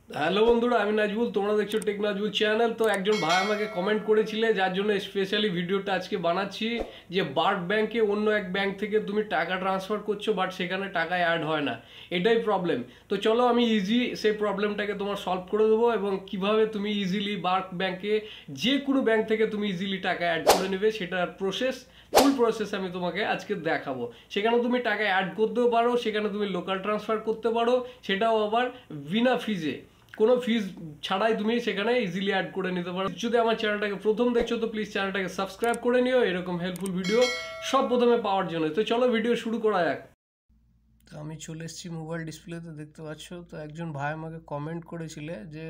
Hello বন্ধুরা, আমি নাজবুল। তোমরা দেখছো টেক নাজবুল চ্যানেল। তো একজন ভাই আমাকে কমেন্ট করেছিলে, যার জন্য স্পেশালি ভিডিওটা আজকে বানাচ্ছি, যে বার্ক ব্যাংকে অন্য এক ব্যাংক থেকে তুমি টাকা ট্রান্সফার করছো, বাট সেখানে টাকা অ্যাড হয় না। এটাই প্রবলেম। তো চলো আমি ইজি সেই প্রবলেমটাকে তোমার সলভ করে দেবো, এবং কিভাবে তুমি ইজিলি বার্ক ব্যাংকে যে কোনো ব্যাংক থেকে তুমি ইজিলি টাকা অ্যাড করে নেবে, সেটার ফুল প্রসেস আমি তোমাকে আজকে দেখাবো। সেখানে তুমি টাকা অ্যাড করতেও পারো, সেখানে তুমি লোকাল ট্রান্সফার করতে পারো, সেটাও আবার বিনা ফিজে, কোনো ফিজ ছাড়াই তুমি সেখানে ইজিলি অ্যাড করে নিতে পারো। যদি আমার চ্যানেলটাকে প্রথম দেখছো তো প্লিজ চ্যানেলটাকে সাবস্ক্রাইব করে নিও, এরকম হেল্পফুল ভিডিও সব প্রথমে পাওয়ার জন্য। তো চলো ভিডিও শুরু করা যাক। তো আমি চলে এসেছি মোবাইল ডিসপ্লেতে, দেখতে পাচ্ছ। তো একজন ভাই আমাকে কমেন্ট করেছিলে যে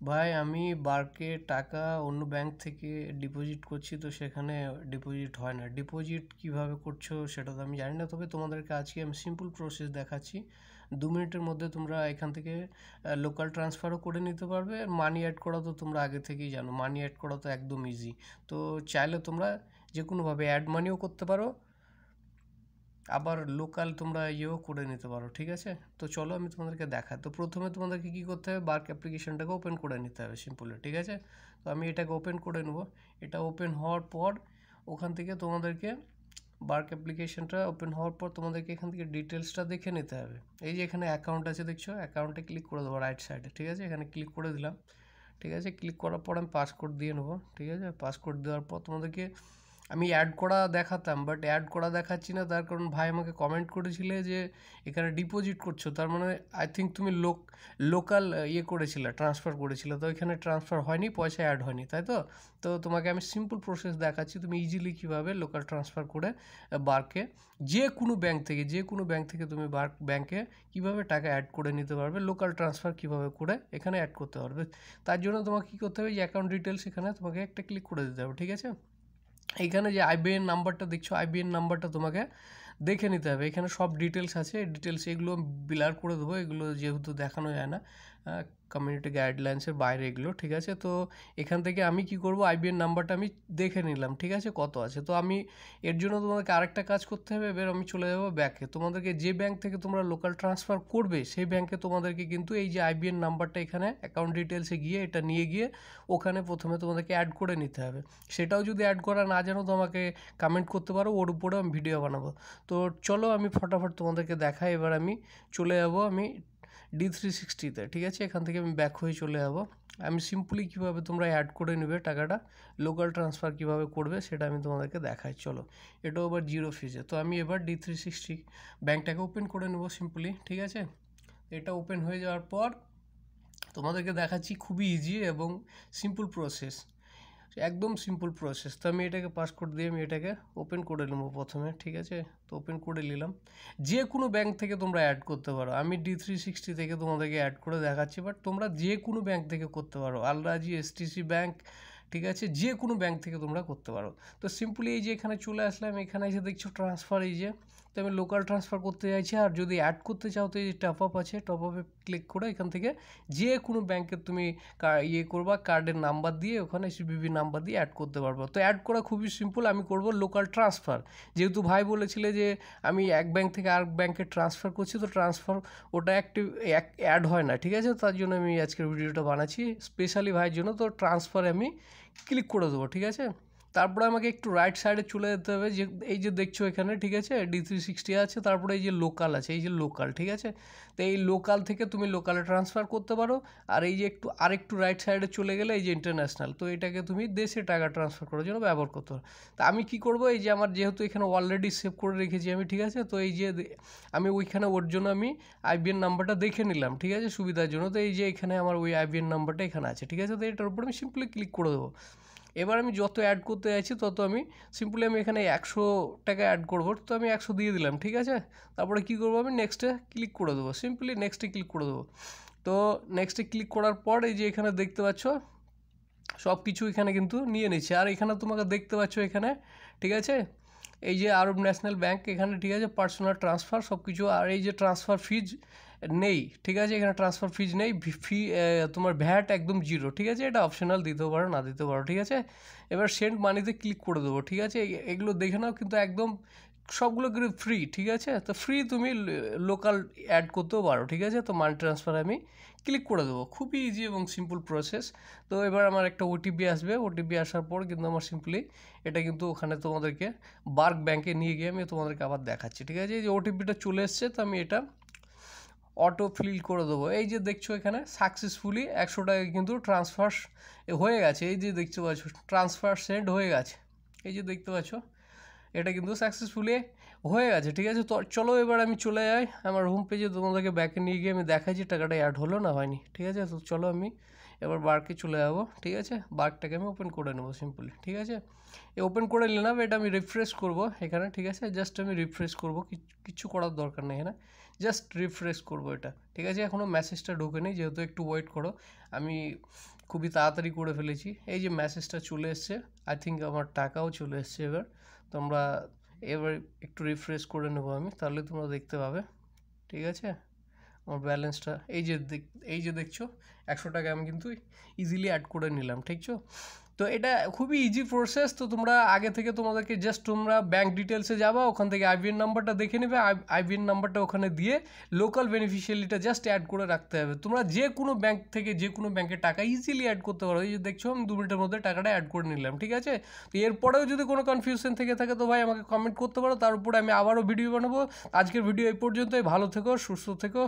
ভাই আমি বার্কে টাকা অন্য ব্যাংক থেকে ডিপোজিট করছি, তো সেখানে ডিপোজিট হয় না। ডিপোজিট কিভাবে করছো সেটা তো আমি জানি না, তবে তোমাদেরকে আজকে আমি সিম্পল প্রসেস দেখাচ্ছি। 2 মিনিটের মধ্যে তোমরা এখান থেকে লোকাল ট্রান্সফারও করে নিতে পারবে। মানি অ্যাড করা তো তোমরা আগে থেকেই জানো, মানি অ্যাড করা তো একদম ইজি। তো চাইলে তোমরা যে কোনোভাবে অ্যাড মানিও করতে পারো, আবার লোকাল তোমরা ইয়েও করে নিতে পারো, ঠিক আছে। তো চলো আমি তোমাদেরকে দেখাই। তো প্রথমে তোমাদেরকে কী করতে হবে, বার্ক অ্যাপ্লিকেশনটাকে ওপেন করে নিতে হবে সিম্পলি, ঠিক আছে। তো আমি এটাকে ওপেন করে নেব। এটা ওপেন হওয়ার পর ওখান থেকে তোমাদেরকে বার্ক অ্যাপ্লিকেশনটা ওপেন হওয়ার পর তোমাদেরকে এখান থেকে ডিটেলসটা দেখে নিতে হবে। এই যে এখানে অ্যাকাউন্ট আছে দেখছো, অ্যাকাউন্টে ক্লিক করে দেবো রাইট সাইডে, ঠিক আছে। এখানে ক্লিক করে দিলাম, ঠিক আছে। ক্লিক করার পর আমি পাসকোড দিয়ে নেবো, ঠিক আছে। পাসকোড দেওয়ার পর তোমাদেরকে আমি অ্যাড করা দেখাতাম, বাট অ্যাড করা দেখাচ্ছি না, তার কারণ ভাই আমাকে কমেন্ট করেছিলে যে এখানে ডিপোজিট করছো, তার মানে আই থিঙ্ক তুমি লোকাল ইয়ে করেছিলে, ট্রান্সফার করেছিলে, তো এখানে ট্রান্সফার হয়নি, পয়সা অ্যাড হয়নি, তাই তো। তো তোমাকে আমি সিম্পল প্রসেস দেখাচ্ছি, তুমি ইজিলি কীভাবে লোকাল ট্রান্সফার করে বার্কে যে কোনো ব্যাংক থেকে তুমি বার্ক ব্যাংকে কীভাবে টাকা অ্যাড করে নিতে পারবে, লোকাল ট্রান্সফার কীভাবে করে এখানে অ্যাড করতে পারবে। তার জন্য তোমাকে কী করতে হবে, যে অ্যাকাউন্ট ডিটেলস এখানে তোমাকে একটা ক্লিক করে দিতে হবে, ঠিক আছে। এইখানে যে আইবিএন নাম্বারটা দেখছো, আইবিএন নাম্বারটা তোমাকে দেখে নিতে হবে। এখানে সব ডিটেলস আছে, ডিটেলস এগুলো ব্লার করে দেবো, এগুলো যেহেতু দেখানো যায় না, কমিউনিটি গাইডলাইন্সের বাইরে এগুলো, ঠিক আছে। তো এখান থেকে আমি কি করব, আইবিএন নাম্বারটা আমি দেখে নিলাম, ঠিক আছে, কত আছে। তো আমি এর জন্য তোমাদেরকে আরেকটা কাজ করতে হবে। এবার আমি চলে যাবো ব্যাংকে। তোমাদেরকে যে ব্যাংক থেকে তোমরা লোকাল ট্রান্সফার করবে সেই ব্যাংকে তোমাদেরকে কিন্তু এই যে আইবিএন নাম্বারটা এখানে অ্যাকাউন্ট ডিটেলসে গিয়ে এটা নিয়ে গিয়ে ওখানে প্রথমে তোমাদেরকে অ্যাড করে নিতে হবে। সেটাও যদি অ্যাড করা না জানো তো আমাকে কমেন্ট করতে পারো, ওর উপরেও আমি ভিডিও বানাবো। তো চলো আমি ফটাফট তোমাদেরকে দেখাই। এবার আমি চলে যাব আমি D360-তে, ঠিক আছে। এখান থেকে আমি ব্যাক হয়ে চলে যাব। আমি সিম্পলি কীভাবে তোমরা অ্যাড করে নেবে টাকাটা, লোকাল ট্রান্সফার কীভাবে করবে সেটা আমি তোমাদেরকে দেখাই। চলো, এটাও আবার জিরো ফিজে। তো আমি এবার D360 ব্যাংকটাকে ওপেন করে নেব সিম্পলি, ঠিক আছে। এটা ওপেন হয়ে যাওয়ার পর তোমাদেরকে দেখাচ্ছি খুবই ইজি এবং সিম্পল প্রসেস, একদম সিম্পল প্রসেস। তো আমি এটাকে পাসকোড দিয়ে আমি এটাকে ওপেন করে নেবো প্রথমে, ঠিক আছে। তো ওপেন করে নিলাম। যে কোনো ব্যাংক থেকে তোমরা অ্যাড করতে পারো, আমি D360 থেকে তোমাদেরকে অ্যাড করে দেখাচ্ছি, বাট তোমরা যে কোনো ব্যাংক থেকে করতে পারো, আল রাজি, এসটিসি ব্যাংক, ঠিক আছে, যে কোনো ব্যাংক থেকে তোমরা করতে পারো। তো সিম্পলি এই যে এখানে চলে আসলাম, এখানে এসে দেখছো ট্রান্সফার, এই যে। তো আমি লোকাল ট্রান্সফার করতে চাইছি, আর যদি অ্যাড করতে চাও তো এই যে টপ আপ আছে, টপ আপে ক্লিক করে এখান থেকে যে কোনো ব্যাংকের তুমি ইয়ে করবা, কার্ডের নাম্বার দিয়ে ওখানে সিভিভি নাম্বার দিয়ে অ্যাড করতে পারবো। তো অ্যাড করা খুবই সিম্পল, আমি করব লোকাল ট্রান্সফার। যেহেতু ভাই বলেছিলে যে আমি এক ব্যাংক থেকে আরেক ব্যাংকে ট্রান্সফার করছি, তো ট্রান্সফার ওটা অ্যাড হয় না, ঠিক আছে। তার জন্য আমি আজকের ভিডিওটা বানাচ্ছি স্পেশালি ভাইয়ের জন্য। তো ট্রান্সফারে আমি ক্লিক করে দেবো, ঠিক আছে। তারপরে আমাকে একটু রাইট সাইডে চলে যেতে হবে, যে এই যে দেখছো এখানে, ঠিক আছে, D360 আছে, তারপরে এই যে লোকাল আছে, এই যে লোকাল, ঠিক আছে। তো এই লোকাল থেকে তুমি লোকালে ট্রান্সফার করতে পারো, আর এই যে আরেকটু রাইট সাইডে চলে গেলে এই যে ইন্টারন্যাশনাল, তো এটাকে তুমি দেশে টাকা ট্রান্সফার করার জন্য ব্যবহার করতে পারো। তা আমি কি করব, এই যে আমার যেহেতু এখানে অলরেডি সেভ করে রেখেছি আমি, ঠিক আছে। তো এই যে আমি ওইখানে ওর জন্য আমি আইবিএন নাম্বারটা দেখে নিলাম, ঠিক আছে, সুবিধার জন্য। তো এই যে এখানে আমার ওই আইবিএন নাম্বারটা এখানে আছে, ঠিক আছে। তো এটার উপর আমি সিম্পলি ক্লিক করে দেবো। এবার আমি যত অ্যাড করতে চাইছি তত আমি সিম্পলি আমি এখানে 100 টাকা অ্যাড করবো, তো আমি 100 দিয়ে দিলাম, ঠিক আছে। তারপরে কী করবো, আমি নেক্সটে ক্লিক করে দেবো, সিম্পলি নেক্সটে ক্লিক করে দেবো। তো নেক্সটে ক্লিক করার পর এই যে এখানে দেখতে পাচ্ছ সব কিছু এখানে কিন্তু নিয়ে নিচ্ছে। আর এখানে তোমাকে দেখতে পাচ্ছ এখানে, ঠিক আছে, এই যে আরব ন্যাশনাল ব্যাংক এখানে, ঠিক আছে, পার্সোনাল ট্রান্সফার সব কিছু। আর এই যে ট্রান্সফার ফিজ নেই, ঠিক আছে, এখানে ট্রান্সফার ফিজ নেই, ফি তোমার ভ্যাট একদম জিরো, ঠিক আছে। এটা অপশনাল, দিতেও পারো না দিতে পারো, ঠিক আছে। এবার সেন্ড মানিতে ক্লিক করে দেবো, ঠিক আছে। এগুলো দেখে নাও, কিন্তু একদম সবগুলো কিন্তু ফ্রি, ঠিক আছে। তো ফ্রি তুমি লোকাল অ্যাড করতেও পারো, ঠিক আছে। তো মানি ট্রান্সফার আমি ক্লিক করে দেবো, খুবই ইজি এবং সিম্পল প্রসেস। তো এবার আমার একটা ওটিপি আসবে, ওটিপি আসার পর কিন্তু আমার সিম্পলি এটা কিন্তু ওখানে তোমাদেরকে বার্ক ব্যাংকে নিয়ে গিয়ে আমি তোমাদেরকে আবার দেখাচ্ছি, ঠিক আছে। এই যে ওটিপিটা চলে এসছে, তো আমি এটা অটো ফিল করে দেবো। এই যে দেখছো এখানে সাকসেসফুলি 100 টাকা কিন্তু ট্রান্সফার হয়ে গেছে। এই যে দেখতে পাচ্ছ ট্রান্সফার সেন্ড হয়ে গেছে, এই যে দেখতে পাচ্ছ এটা কিন্তু সাকসেসফুলি হয়ে গেছে, ঠিক আছে। তো চলো এবার আমি চলে যাই আমার হোম পেজে, তোমাদেরকে ব্যাকে নিয়ে গিয়ে আমি দেখাই যে টাকাটা অ্যাড হলো না হয়নি, ঠিক আছে। তো চলো আমি এবার বার্কে চলে যাবো, ঠিক আছে। বার্কটাকে আমি ওপেন করে নেবো সিম্পলি, ঠিক আছে। ওপেন করে নিলাম, এটা আমি রিফ্রেশ করব এখানে, ঠিক আছে। জাস্ট আমি রিফ্রেশ করবো, কিছু করার দরকার নেই এখানে, জাস্ট রিফ্রেশ করবো এটা, ঠিক আছে। এখনও মেসেজটা ঢোকেনি, যেহেতু একটু ওয়েট করো, আমি খুবই তাড়াতাড়ি করে ফেলেছি। এই যে মেসেজটা চলে এসছে, আই থিঙ্ক আমার টাকাও চলে এসছে। এবার তোমরা এবার একটু রিফ্রেশ করে নেবো আমি, তাহলে তোমরা দেখতে পাবে, ঠিক আছে। আমার ব্যালেন্সটা এই যে দেখছো 100 টাকা আমি কিন্তু ইজিলি অ্যাড করে নিলাম, ঠিক আছে। তো এটা খুবই ইজি প্রসেস। তো তোমরা আগে থেকে তোমাদেরকে জাস্ট তোমরা ব্যাঙ্ক ডিটেলসে যাবা, ওখান থেকে আইবিএন নাম্বারটা দেখে নেবে, আইবিএন নাম্বারটা ওখানে দিয়ে লোকাল বেনিফিশিয়ারিটা জাস্ট অ্যাড করে রাখতে হবে। তোমরা যে কোনো ব্যাঙ্ক থেকে যে কোনো ব্যাঙ্কে টাকা ইজিলি অ্যাড করতে পারো। এই যে দেখছো আমি 2 মিনিটের মধ্যে টাকাটা অ্যাড করে নিলাম, ঠিক আছে। তো এরপরেও যদি কোনো কনফিউশন থেকে থাকে তো ভাই আমাকে কমেন্ট করতে পারো, তার উপরে আমি আবারও ভিডিও বানাবো। আজকের ভিডিও এই পর্যন্তই, ভালো থেকো, সুস্থ থেকো।